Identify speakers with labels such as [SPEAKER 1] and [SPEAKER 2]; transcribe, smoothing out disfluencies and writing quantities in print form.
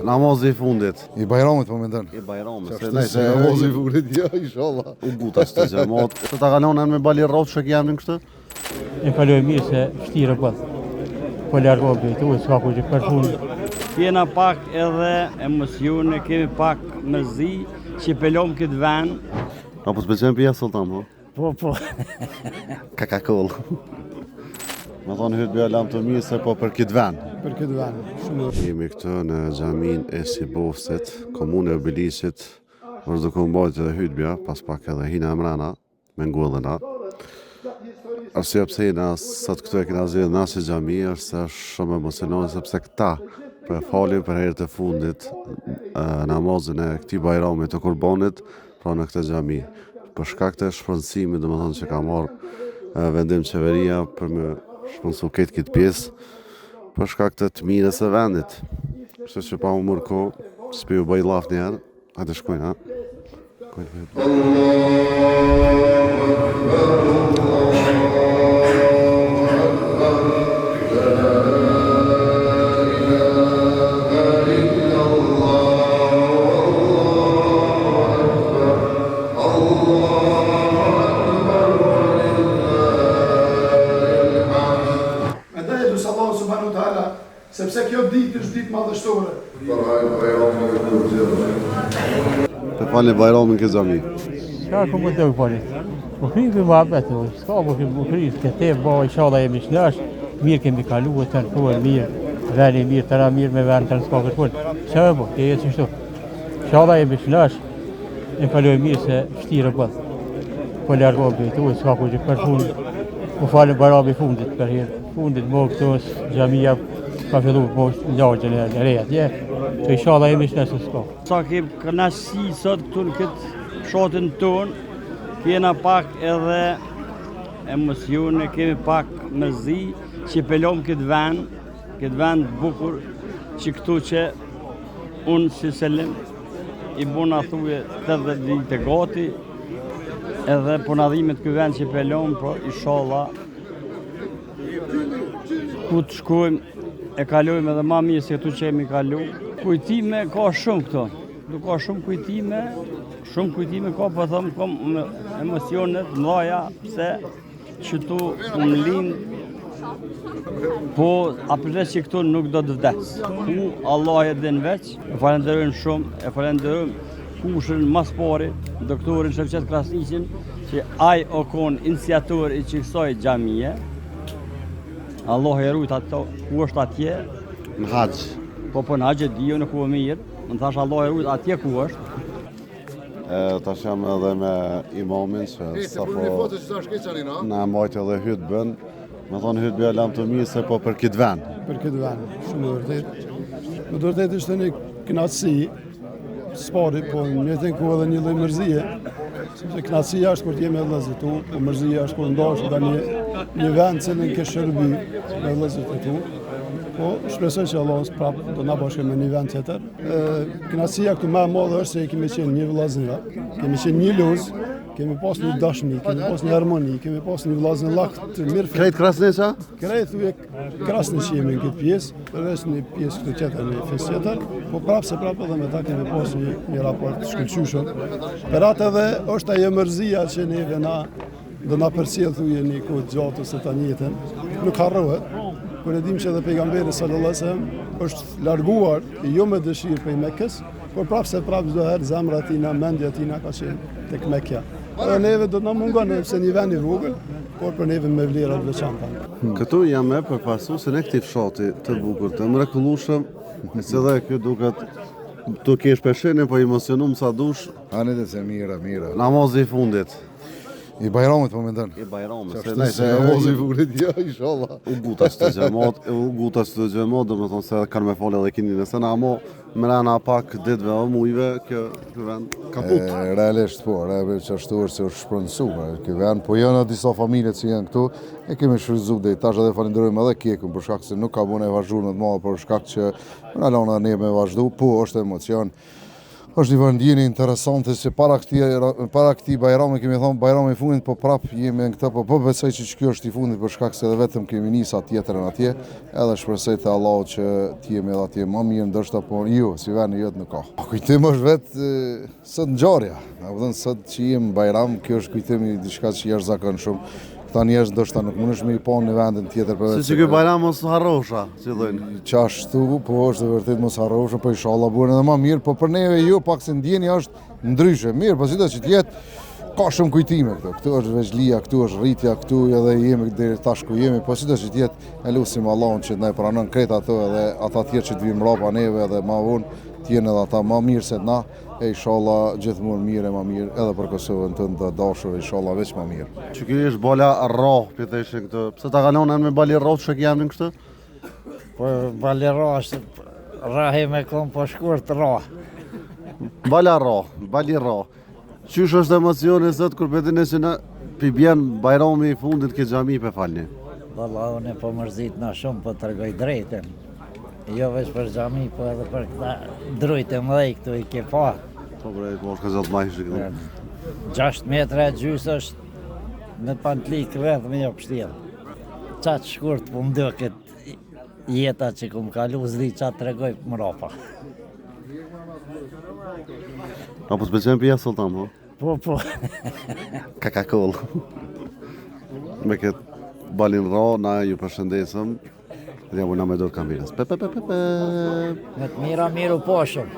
[SPEAKER 1] Namazi I fundit.
[SPEAKER 2] I Bajramit po mendon.
[SPEAKER 1] I Bajramit.
[SPEAKER 2] Se namazi I fundit, ja, inshallah.
[SPEAKER 1] U guta së të gjemat. Se ta kalonë me bali rrotë që kemi kështë?
[SPEAKER 3] E kaloj mirë se vështirë bëllë. Po largohë bëjtu, s'ka ku që për fund.
[SPEAKER 4] Kena pak edhe emocione, kemi pak mërzi që pelom këtë ven.
[SPEAKER 1] Apo s'pëlqen pija sultan, po?
[SPEAKER 3] Po.
[SPEAKER 1] Coca-Cola. Me thonë hyrë lam të mirë se po për këtë ven.
[SPEAKER 2] Për këtë ven, shumë.
[SPEAKER 1] Jemi këtu në xhamin e Sibofsit, komune e Bilisit, është duke mbajtë edhe hutbja, pas pak edhe hina mrena, me ngullëna. Arsye pse jena sot këtu e kena zgjedhur na si xhami është se është shumë emocionante sepse këta po e falin për herë të fundit namazin e këtij bajrami të Kurbanit pra në këtë xhami. Për shkak të shpronësimit, domethënë që ka marrë vendim qeveria për me shpronësu këtë pjesë, për shkak të mirës së vendit. Kështu që pa më mërë kohë, s'pi u bëj laf një herë, hajde shkojnë, ha?
[SPEAKER 5] Sepse kjo ditë është ditë madhështore.
[SPEAKER 1] Të falni bajramin këtë xhami.
[SPEAKER 3] Ska ku më të falit. Po kri për muhabet, s'ka po kri, këte bo, inshallah jemi shnash, mirë kemi kalu e të nërkuar mirë, veni mirë, tëra mirë me vend të në s'ka kërkuar. Që e bo, ke jetë qështu. Inshallah jemi shnash, e kaloj mirë se vështirë bëllë. Po largohë bëjtu, s'ka ku që për fund, po falin bajrami fundit për herë. Fundit më këtos, xhamia ka fillu poshtë lagjën e reja atje, që inshallah jemi shnesë s'ka.
[SPEAKER 4] Sa kem kënaqësi sot këtu në këtë fshatin tonë, kena pak edhe emocione, kemi pak mërzi që pelom këtë vend bukur, që këtu që unë si selim I buna thuje 80 ditë gati, edhe punadhimet këtë vend që pelom, po inshallah ku të shkojmë e kalojmë edhe ma mirë se këtu që jemi kalu. Kujtime ka shumë këto. Ka shumë kujtime ka, po thëmë, ka emocionet mlaja, pse që tu më linë, po apëtës që këtu nuk do të vdes. Ku Allah e din veç, e falenderojmë shumë, e falenderojmë kushën mas pari, doktorin Shevqet Krasniqin, që aj o konë iniciator I që kësaj xhamie. Allah e rujt ato ku është atje.
[SPEAKER 1] Në haqë.
[SPEAKER 4] Po në haqë dijo në ku e mirë. Më thash Allah e rujt atje ku është.
[SPEAKER 1] Tash jam edhe me imamin që sapo na majtë edhe hutbën. Me thonë hutbja lam të mirë se po për këtë ven.
[SPEAKER 5] Për këtë ven, shumë vërtet. Më vërtet është një kënaqësi, spari, po në jetën ku edhe një lloj mërzie. Sepse kënaqësia është kur jemi vëllezër tu, po mërzia është kur ndosh nga një vend cilën ke shërby me vëllezërit e tu. Po shpresoj që Allah prap do na bashkë me një vend tjetër. Kënaqësia këtu më e madhe është se kemi qenë një vëllezër, kemi qenë një luz, kemi pas një dashni, kemi pas një harmoni, kemi pas një vëllazëllak të mirë.
[SPEAKER 1] Krejt Krasnica?
[SPEAKER 5] Krejt Krasniq jemi në këtë pjesë, përveç një pjesë këtu tjetër, një festë tjetër, po prapë edhe me ta kemi pas një raport të shkëlqyeshëm. Per atë edhe është ajo mërzia që neve do na përcjell thuje një kohë gjatë ose ta njëjtën. Nuk harrohet. Kur e dim që edhe pejgamberi sallallahu alajhi wasallam është larguar jo me dëshirë prej Mekës, por prapë çdo herë zemra tina, mendja tina ka qenë tek Mekja. Edhe neve do të na mungon sepse një vend I vogël, por për neve me vlera të veçanta.
[SPEAKER 1] Këtu jam me përfaqësuesin e këtij fshati të bukur, të mrekullueshëm, se dhe ky duket tu kesh peshenin, po emocionum sa dush.
[SPEAKER 2] Anet e mira.
[SPEAKER 1] Namazi I fundit.
[SPEAKER 2] I Bajramit po mendon.
[SPEAKER 1] I Bajramit.
[SPEAKER 2] Se namazi I fundit, ja, inshallah.
[SPEAKER 1] U guta së të gjemat, dhe me thonë se kanë me falë edhe kini nëse na mo mrena pak ditëve o mujve, kjo vend kaput.
[SPEAKER 2] Realisht që ashtu është se është shpronësuar. Kjo vend, po janë disa familjet që janë këtu, e kemi shfrytzuar dhe tash edhe falenderojmë edhe Kekun për shkak se nuk ka bune vazhduar më të madhe, për shkak që na lëna ne me vazhdu, po është emocion. është një ndjenjë interesante se para këtij bajrami kemi thonë bajrami i fundit, po prap jemi në këtë, po besoj që kjo është i fundit për shkak se edhe vetëm kemi nisur tjetrën atje, edhe shpresoj te Allahu që të jemi edhe atje më mirë ndoshta, po ju si vani jot në ka. Kujtimi është vetë sot ngjarja, domethënë sot që jemi në bajram, kjo është kujtimi diçka që jashtëzakonshëm. Këta njerëz ndoshta nuk mundesh me i pa në vendin tjetër për
[SPEAKER 1] Si që ky bajram mos harrosha, si thojnë.
[SPEAKER 2] Qashtu, po është vërtet mos harrosha, po inshallah bëhen edhe më mirë, po për neve jo pak se ndjenja është ndryshe. Mirë, po sido që të jetë ka shumë kujtime këtu. Këtu është veçlia, këtu është rritja, këtu edhe jemi deri tash ku jemi, po sido që të jetë e lutim Allahun që na pranon krejt ato edhe ata tjerë që të vinë mbrapa neve edhe më vonë të jenë edhe ata më mirë se na. E inshallah gjithmonë mirë e më mirë edhe për Kosovën tënde të dashur, inshallah veç më mirë.
[SPEAKER 1] Që ky është bala rroh, pyeteshin këtë. Pse ta kalonë me bali rroh çka jamin kështu?
[SPEAKER 6] Po bali rroh është rrahe me kom po shkurt rroh.
[SPEAKER 1] Bala rroh, bali rroh. Qysh është emocioni sot kur betën se na pi bjen bajrami i fundit ke xhami pe falni?
[SPEAKER 6] Valla unë po mërzit na shumë po tregoj drejtën. Jo veç për xhami, po edhe për këta drujtë mëdhej këtu i ke pa.
[SPEAKER 1] Po bre, po është zot më këtu.
[SPEAKER 6] 6 metra gjys është me pantlik vetëm jo pështjell. Qatë shkurt po më duket jeta që kum kalu zli qatë tregoj mrapa.
[SPEAKER 1] Apo s'pëlqen pia sultan po?
[SPEAKER 6] Po.
[SPEAKER 1] Kakakoll. Me këtë balin rro, na ju përshëndesëm. Dhe jam unë me do të kamerës.
[SPEAKER 6] Me të mira miru poshëm.